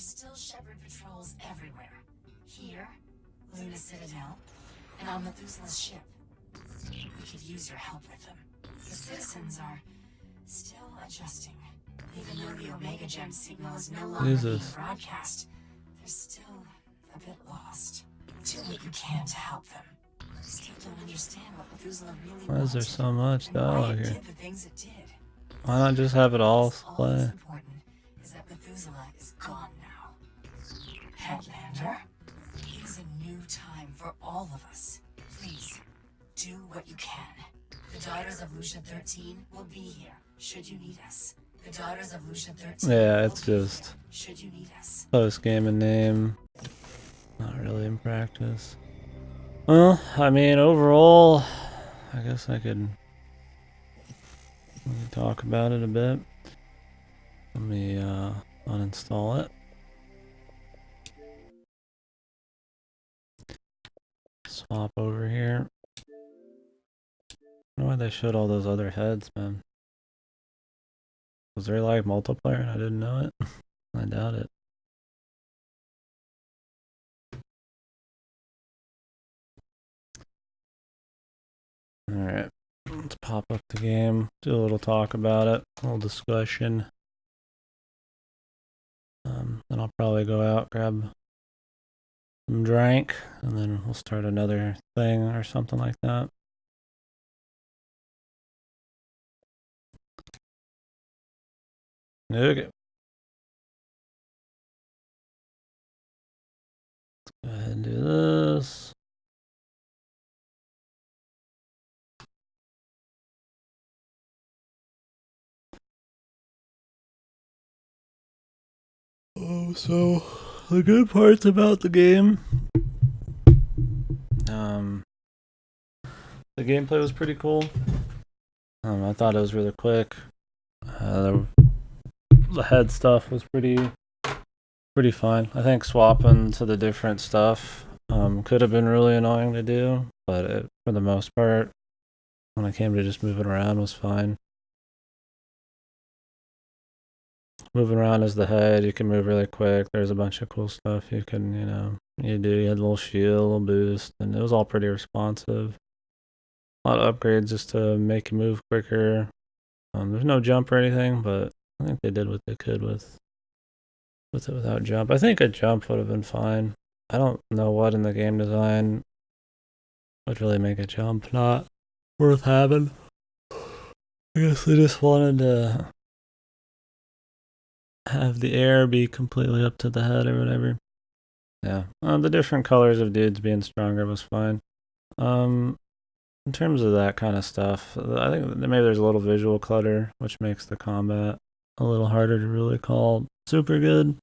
There's still Shepard patrols everywhere. Here, Luna Citadel, and on Methuselah's ship. We could use your help with them. The citizens are still adjusting. Even though the Omega Gem signal is no longer being broadcast, they're still a bit lost. Do what you can to help them. I still don't understand what Methuselah really wanted. Why is there so much dialogue here? Did the things it did. Why not just have it all play? All that's important is that Methuselah is gone now. Headlander, it is a new time for all of us. Please, do what you can. The Daughters of Lucia 13 will be here, should you need us. The Daughters of Lucia 13. Yeah, it's just should you need us. Post game and name. Not really in practice. Well, I mean, overall, I guess we could talk about it a bit. Let me uninstall it. Swap over here. I don't know why they showed all those other heads, man. Was there like multiplayer and I didn't know it? I doubt it. Alright, let's pop up the game, do a little talk about it, a little discussion. Then I'll probably go out, grab some drink, and then we'll start another thing or something like that. Okay. Let's go ahead and do this. Oh, so the good parts about the game. The gameplay was pretty cool. I thought it was really quick. The head stuff was pretty fun. I think swapping to the different stuff could have been really annoying to do, but for the most part, when it came to just moving around, was fine. Moving around is the head. You can move really quick. There's a bunch of cool stuff you can, you do. You had a little shield, a little boost, and it was all pretty responsive. A lot of upgrades just to make you move quicker. There's no jump or anything, but I think they did what they could with it without jump. I think a jump would have been fine. I don't know what in the game design would really make a jump not worth having. I guess they just wanted to have the air be completely up to the head or whatever. Yeah. The different colors of dudes being stronger was fine. In terms of that kind of stuff, I think maybe there's a little visual clutter, which makes the combat a little harder to really call super good.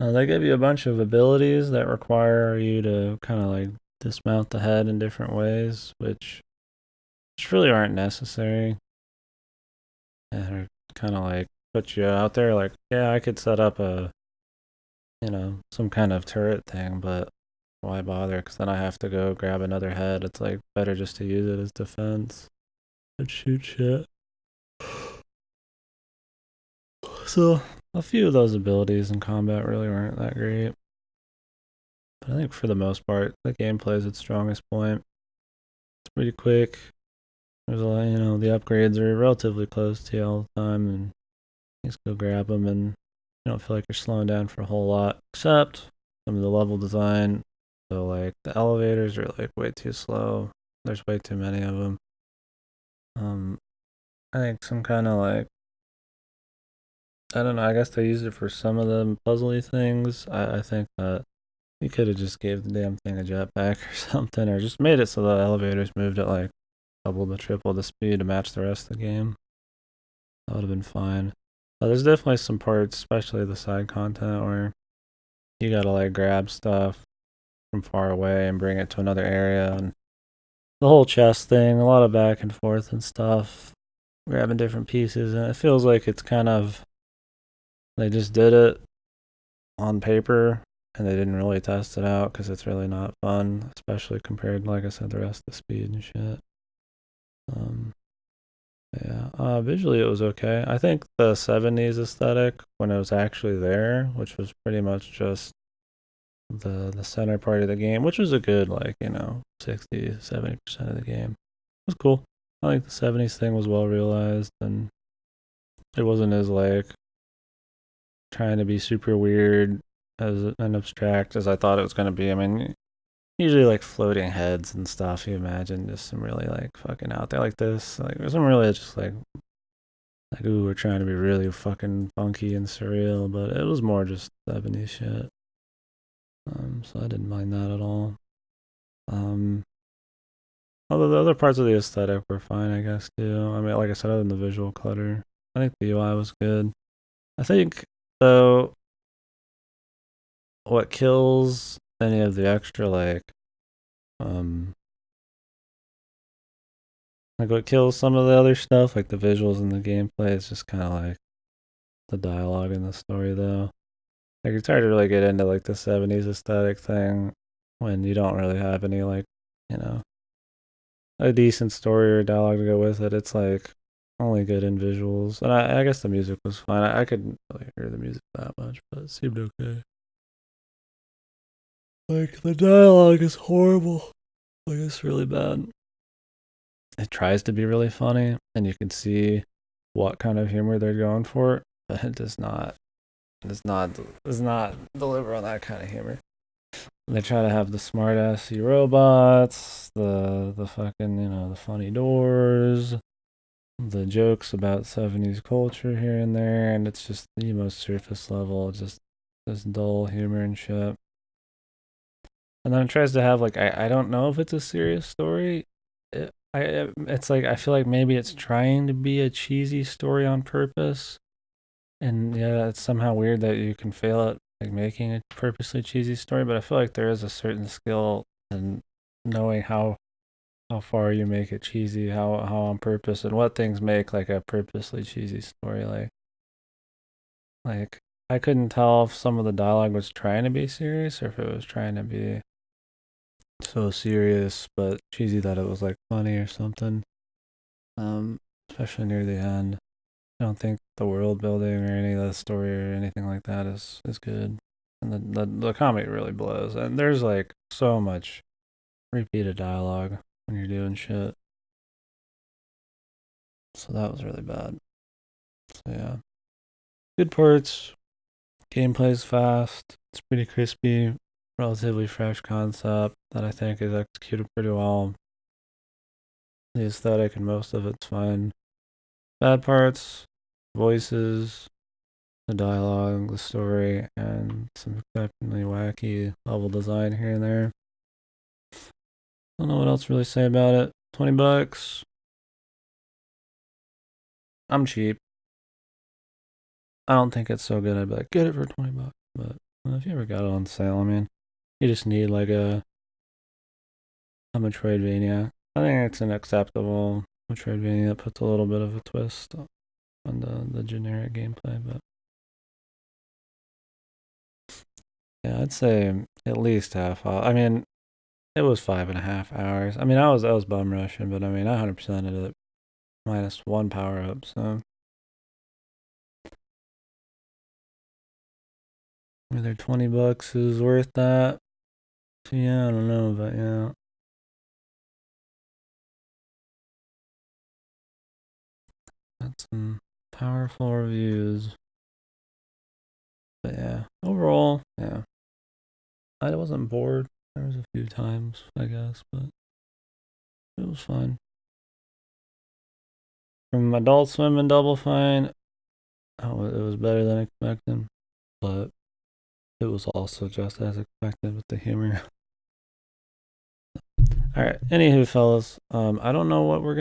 They give you a bunch of abilities that require you to kind of like dismount the head in different ways, which really aren't necessary. And kind of like put you out there like, yeah, I could set up some kind of turret thing, but why bother? Because then I have to go grab another head. It's like better just to use it as defense and shoot shit. So a few of those abilities in combat really weren't that great. But I think for the most part, the gameplay is its strongest point. It's pretty quick. There's a lot, the upgrades are relatively close to you all the time, and you just go grab them, and you don't feel like you're slowing down for a whole lot, except some of the level design. So like the elevators are like way too slow. There's way too many of them. I think some kind of like, I don't know, I guess they used it for some of the puzzly things. I think that you could have just gave the damn thing a jetpack or something, or just made it so the elevators moved at like double to triple the speed to match the rest of the game. That would have been fine. There's definitely some parts, especially the side content, where you gotta like grab stuff from far away and bring it to another area, and the whole chest thing, a lot of back and forth and stuff, grabbing different pieces, and it feels like it's kind of, they just did it on paper and they didn't really test it out because it's really not fun, especially compared, like I said, the rest of the speed and shit. Yeah, visually it was okay. I think the 70s aesthetic when it was actually there, which was pretty much just the center part of the game, which was a good, like, 60-70% of the game. It was cool. I think the 70s thing was well realized, and it wasn't as, like, trying to be super weird as and abstract as I thought it was going to be. I mean, usually, like, floating heads and stuff, you imagine just some really, like, fucking out there like this. Like, there's some really just, like, ooh, we're trying to be really fucking funky and surreal, but it was more just 70s shit. So I didn't mind that at all. Um, Although the other parts of the aesthetic were fine, I guess, too. I mean, like I said, other than the visual clutter, I think the UI was good. I think, though, what kills any of the extra, um, like what kills some of the other stuff, like the visuals and the gameplay, is just kind of like the dialogue in the story, though. Like, it's hard to really get into, like, the 70s aesthetic thing when you don't really have any, like, you know, a decent story or dialogue to go with it. It's like only good in visuals, and I guess the music was fine. I couldn't really hear the music that much, but it seemed okay. Like, the dialogue is horrible. Like, it's really bad. It tries to be really funny, and you can see what kind of humor they're going for, but it does not. Does not deliver on that kind of humor. They try to have the smart assy robots, the fucking, the funny doors, the jokes about 70s culture here and there, and it's just the most surface level, just this dull humor and shit. And then it tries to have, like, I don't know if it's a serious story. It's like, I feel like maybe it's trying to be a cheesy story on purpose. And yeah, it's somehow weird that you can fail at, like, making a purposely cheesy story, but I feel like there is a certain skill in knowing how far you make it cheesy, how on purpose, and what things make, like, a purposely cheesy story. Like I couldn't tell if some of the dialogue was trying to be serious or if it was trying to be so serious but cheesy that it was, like, funny or something. Um, Especially near the end. I don't think the world building or any of the story or anything like that is good. And the comedy really blows. And there's, like, so much repeated dialogue when you're doing shit. So that was really bad. So yeah. Good parts. Gameplay's fast. It's pretty crispy. Relatively fresh concept that I think is executed pretty well. The aesthetic and most of it's fine. Bad parts, voices, the dialogue, the story, and some exceptionally wacky level design here and there. Don't know what else to really say about it. $20. I'm cheap. I don't think it's so good. I'd be like, get it for $20. But if you ever got it on sale, I mean, you just need, like, a Metroidvania. I think it's an acceptable Metroidvania that puts a little bit of a twist on the generic gameplay. But yeah, I'd say at least half. I mean, it was 5.5 hours. I mean, I was bum rushing, but I mean, I 100%ed it minus one power up. So whether $20 is worth that, so yeah, I don't know, but yeah. That's some powerful reviews. But yeah, overall, yeah, I wasn't bored. There was a few times, I guess, but it was fine. From Adult Swim and Double Fine, oh, it was better than expected, but it was also just as expected with the humor. All right, anywho, fellas, I don't know what we're gonna